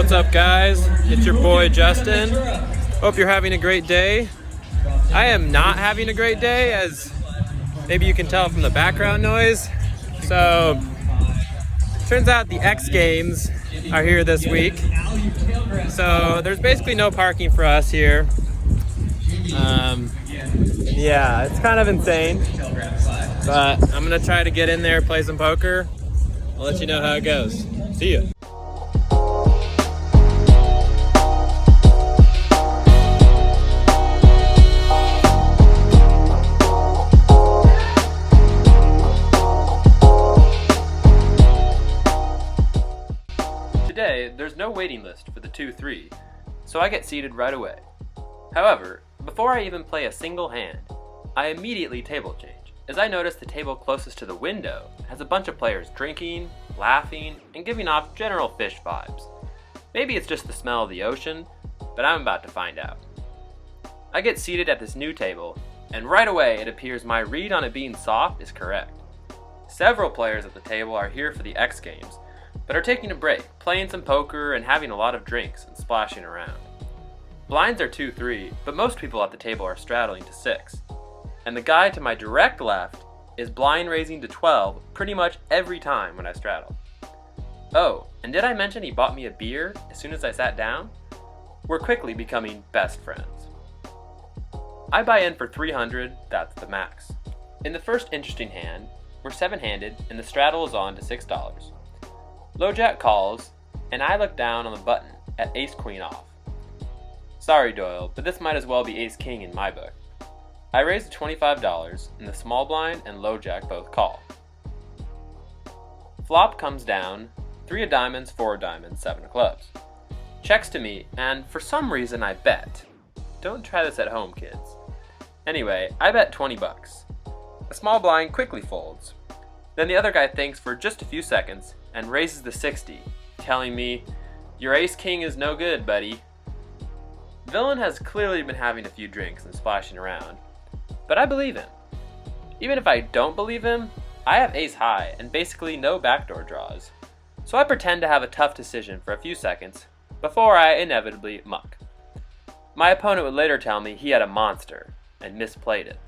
What's up, guys? It's your boy Justin. Hope you're having a great day. I am not having a great day, as maybe you can tell from the background noise. So, turns out the X Games are here this week. So, there's basically no parking for us here. Yeah, it's kind of insane. But I'm gonna try to get in there, play some poker. I'll let you know how it goes. See ya. Today, there's no waiting list for the 2-3, so I get seated right away. However, before I even play a single hand, I immediately table change, as I notice the table closest to the window has a bunch of players drinking, laughing, and giving off general fish vibes. Maybe it's just the smell of the ocean, but I'm about to find out. I get seated at this new table, and right away it appears my read on it being soft is correct. Several players at the table are here for the X Games, but are taking a break, playing some poker and having a lot of drinks and splashing around. Blinds are 2-3, but most people at the table are straddling to 6. And the guy to my direct left is blind raising to 12 pretty much every time when I straddle. Oh, and did I mention he bought me a beer as soon as I sat down? We're quickly becoming best friends. I buy in for 300, that's the max. In the first interesting hand, we're 7-handed and the straddle is on to $6. Low jack calls, and I look down on the button at ace queen off. Sorry Doyle, but this might as well be ace king in my book. I raise to $25, and the small blind and low jack both call. Flop comes down, 3 of diamonds, 4 of diamonds, 7 of clubs. Checks to me, and for some reason I bet. Don't try this at home, kids. Anyway, I bet 20 bucks. A small blind quickly folds. Then the other guy thinks for just a few seconds and raises the 60, telling me, "Your ace king is no good, buddy." Villain has clearly been having a few drinks and splashing around, but I believe him. Even if I don't believe him, I have ace high and basically no backdoor draws, so I pretend to have a tough decision for a few seconds before I inevitably muck. My opponent would later tell me he had a monster and misplayed it.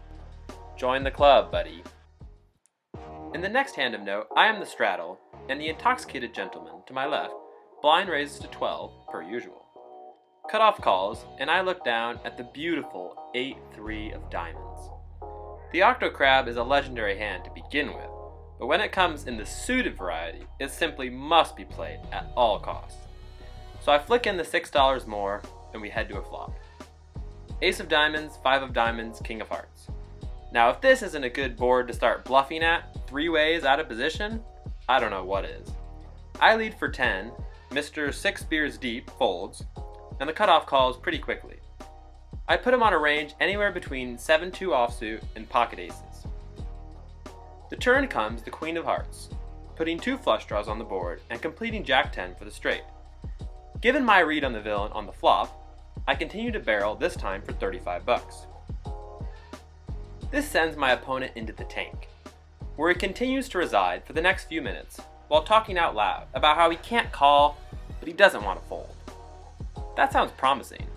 Join the club, buddy. In the next hand of note, I am the straddle, and the intoxicated gentleman to my left blind raises to 12, per usual. Cutoff calls, and I look down at the beautiful 8-3 of diamonds. The Octo Crab is a legendary hand to begin with, but when it comes in the suited variety, it simply must be played at all costs. So I flick in the $6 more, and we head to a flop. Ace of diamonds, 5 of diamonds, king of hearts. Now if this isn't a good board to start bluffing at 3 ways out of position, I don't know what is. I lead for 10, Mr. 6 beers deep folds, and the cutoff calls pretty quickly. I put him on a range anywhere between 7-2 offsuit and pocket aces. The turn comes the queen of hearts, putting 2 flush draws on the board and completing jack 10 for the straight. Given my read on the villain on the flop, I continue to barrel, this time for 35 bucks. This sends my opponent into the tank, where he continues to reside for the next few minutes while talking out loud about how he can't call, but he doesn't want to fold. That sounds promising,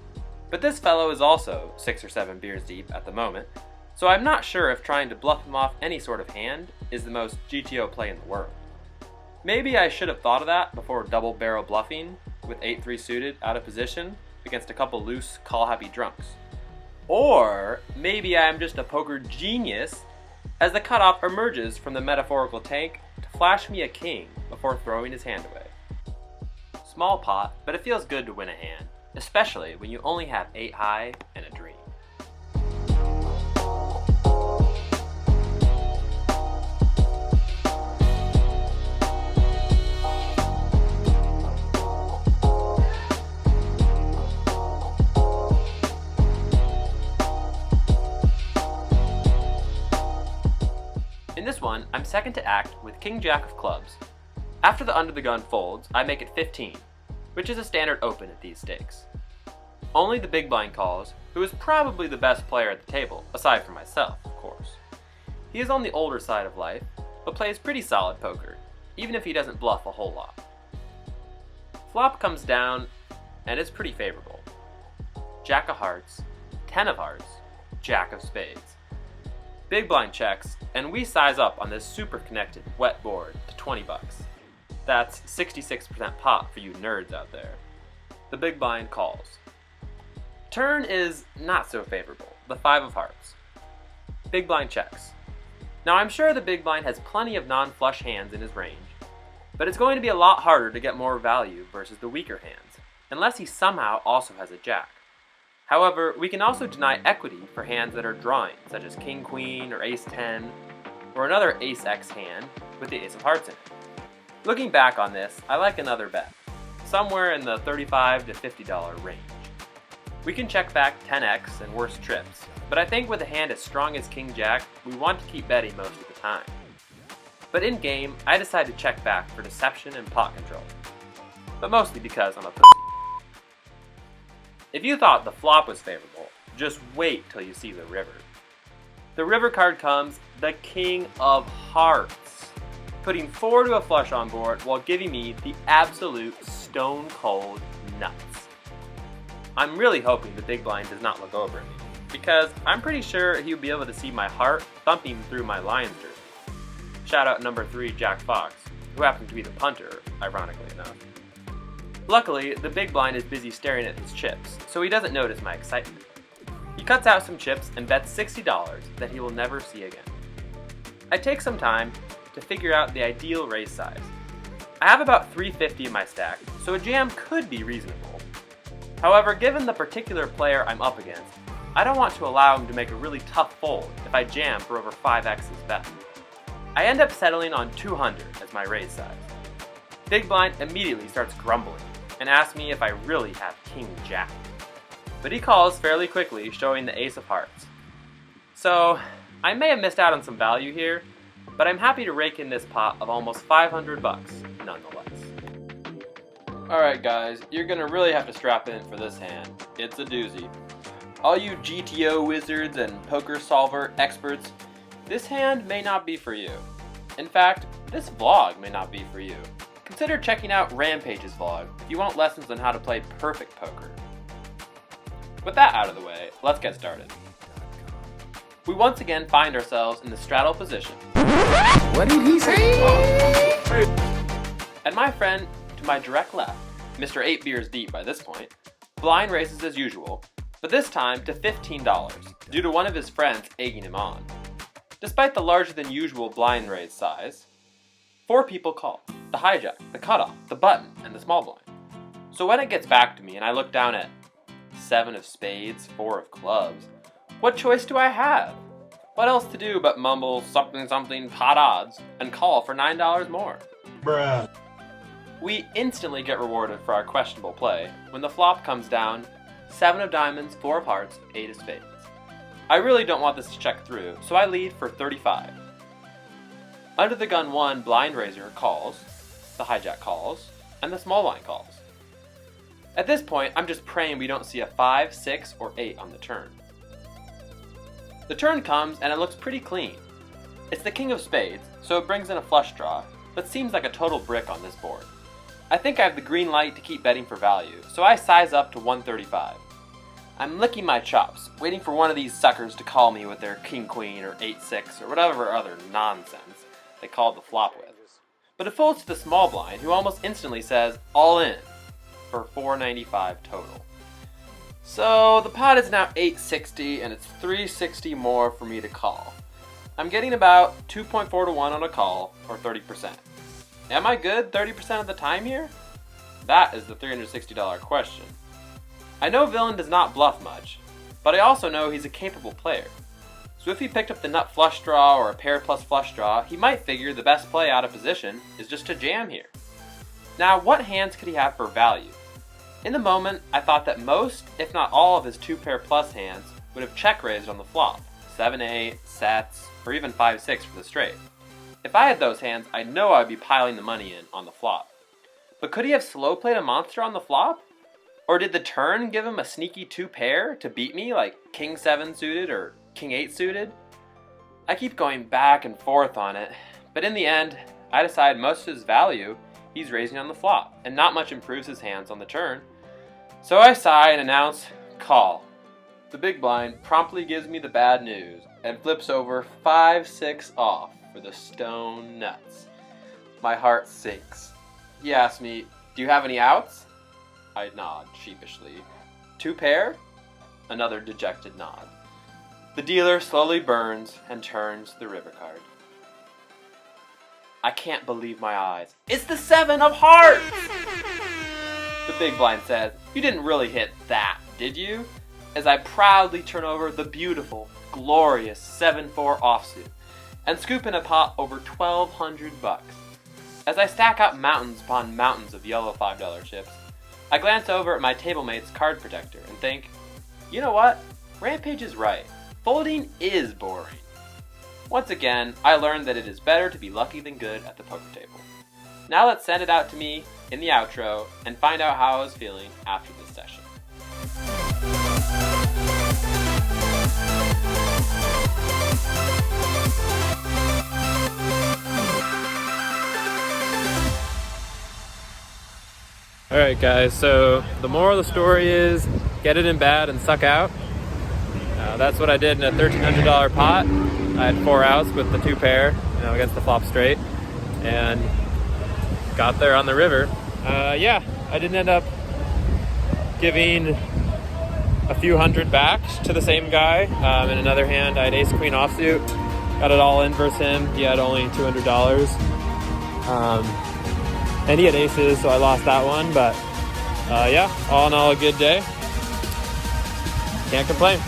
but this fellow is also 6 or 7 beers deep at the moment, so I'm not sure if trying to bluff him off any sort of hand is the most GTO play in the world. Maybe I should have thought of that before double barrel bluffing with 8-3 suited out of position against a couple loose call-happy drunks. Or maybe I am just a poker genius as the cutoff emerges from the metaphorical tank to flash me a king before throwing his hand away. Small pot, but it feels good to win a hand, especially when you only have 8 high and a dream. In this one, I'm second to act with King Jack of clubs. After the under the gun folds, I make it 15, which is a standard open at these stakes. Only the big blind calls, who is probably the best player at the table, aside from myself, of course. He is on the older side of life, but plays pretty solid poker, even if he doesn't bluff a whole lot. Flop comes down, and it's pretty favorable. Jack of hearts, 10 of hearts, Jack of spades. Big blind checks, and we size up on this super connected wet board to 20 bucks. That's 66% pot for you nerds out there. The big blind calls. Turn is not so favorable, the 5 of hearts. Big blind checks. Now I'm sure the big blind has plenty of non-flush hands in his range, but it's going to be a lot harder to get more value versus the weaker hands, unless he somehow also has a jack. However, we can also deny equity for hands that are drawing, such as king queen or ace 10, or another ace x hand with the ace of hearts in it. Looking back on this, I like another bet, somewhere in the $35 to $50 range. We can check back 10x and worse trips, but I think with a hand as strong as king jack, we want to keep betting most of the time. But in game, I decide to check back for deception and pot control, but mostly because I'm a pussy. If you thought the flop was favorable, just wait till you see the river. The river card comes the king of hearts, putting 4 to a flush on board while giving me the absolute stone cold nuts. I'm really hoping the big blind does not look over at me, because I'm pretty sure he'll be able to see my heart thumping through my Lions jersey. Shout out number 3 Jack Fox, who happened to be the punter, ironically enough. Luckily, the big blind is busy staring at his chips, so he doesn't notice my excitement. He cuts out some chips and bets $60 that he will never see again. I take some time to figure out the ideal raise size. I have about 350 in my stack, so a jam could be reasonable. However, given the particular player I'm up against, I don't want to allow him to make a really tough fold if I jam for over 5x's bet. I end up settling on 200 as my raise size. Big blind immediately starts grumbling and asks me if I really have king jack. But he calls fairly quickly, showing the ace of hearts. So, I may have missed out on some value here, but I'm happy to rake in this pot of almost 500 bucks nonetheless. Alright guys, you're gonna really have to strap in for this hand. It's a doozy. All you GTO wizards and poker solver experts, this hand may not be for you. In fact, this vlog may not be for you. Consider checking out Rampage's vlog if you want lessons on how to play perfect poker. With that out of the way, let's get started. We once again find ourselves in the straddle position. What did he say? And my friend to my direct left, Mr. 8 beers deep by this point, blind raises as usual, but this time to $15 due to one of his friends egging him on. Despite the larger than usual blind raise size, 4 people call: the hijack, the cutoff, the button, and the small blind. So when it gets back to me and I look down at 7 of spades, 4 of clubs, what choice do I have? What else to do but mumble something something pot odds and call for $9 more? Bruh. We instantly get rewarded for our questionable play when the flop comes down 7 of diamonds, 4 of hearts, 8 of spades. I really don't want this to check through, so I lead for 35. Under the gun 1, blind raiser calls, the hijack calls, and the small blind calls. At this point, I'm just praying we don't see a 5, 6, or 8 on the turn. The turn comes and it looks pretty clean. It's the king of spades, so it brings in a flush draw, but seems like a total brick on this board. I think I have the green light to keep betting for value, so I size up to 135. I'm licking my chops, waiting for one of these suckers to call me with their king queen or 8-6 or whatever other nonsense they called the flop with. But it folds to the small blind, who almost instantly says all in for $495 total. So the pot is now $860 and it's $360 more for me to call. I'm getting about 2.4 to 1 on a call, or 30%. Am I good 30% of the time here? That is the $360 question. I know Villain does not bluff much, but I also know he's a capable player. So if he picked up the nut flush draw or a pair plus flush draw, he might figure the best play out of position is just to jam here. Now, what hands could he have for value? In the moment, I thought that most, if not all, of his 2 pair plus hands would have check raised on the flop, 7-8, sets, or even 5-6 for the straight. If I had those hands, I know I would be piling the money in on the flop. But could he have slow played a monster on the flop? Or did the turn give him a sneaky 2 pair to beat me, like king 7 suited or king 8 suited? I keep going back and forth on it, but in the end, I decide most of his value he's raising on the flop, and not much improves his hands on the turn. So I sigh and announce, call. The big blind promptly gives me the bad news and flips over 5-6 off for the stone nuts. My heart sinks. He asks me, do you have any outs? I nod sheepishly. 2 pair? Another dejected nod. The dealer slowly burns and turns the river card. I can't believe my eyes. It's the 7 of hearts! The big blind says, you didn't really hit that, did you? As I proudly turn over the beautiful, glorious 7-4 offsuit and scoop in a pot over $1,200. As I stack up mountains upon mountains of yellow $5 chips, I glance over at my tablemate's card protector and think, you know what? Rampage is right. Folding is boring. Once again, I learned that it is better to be lucky than good at the poker table. Now let's send it out to me in the outro and find out how I was feeling after this session. Alright guys, so the moral of the story is get it in bad and suck out. That's what I did in a $1,300 pot. I had 4 outs with the 2 pair, against the flop straight, and got there on the river. Yeah, I didn't end up giving a few hundred back to the same guy. In another hand, I had ace queen offsuit, got it all in versus him. He had only $200. And he had aces, so I lost that one, but yeah, all in all a good day. Can't complain.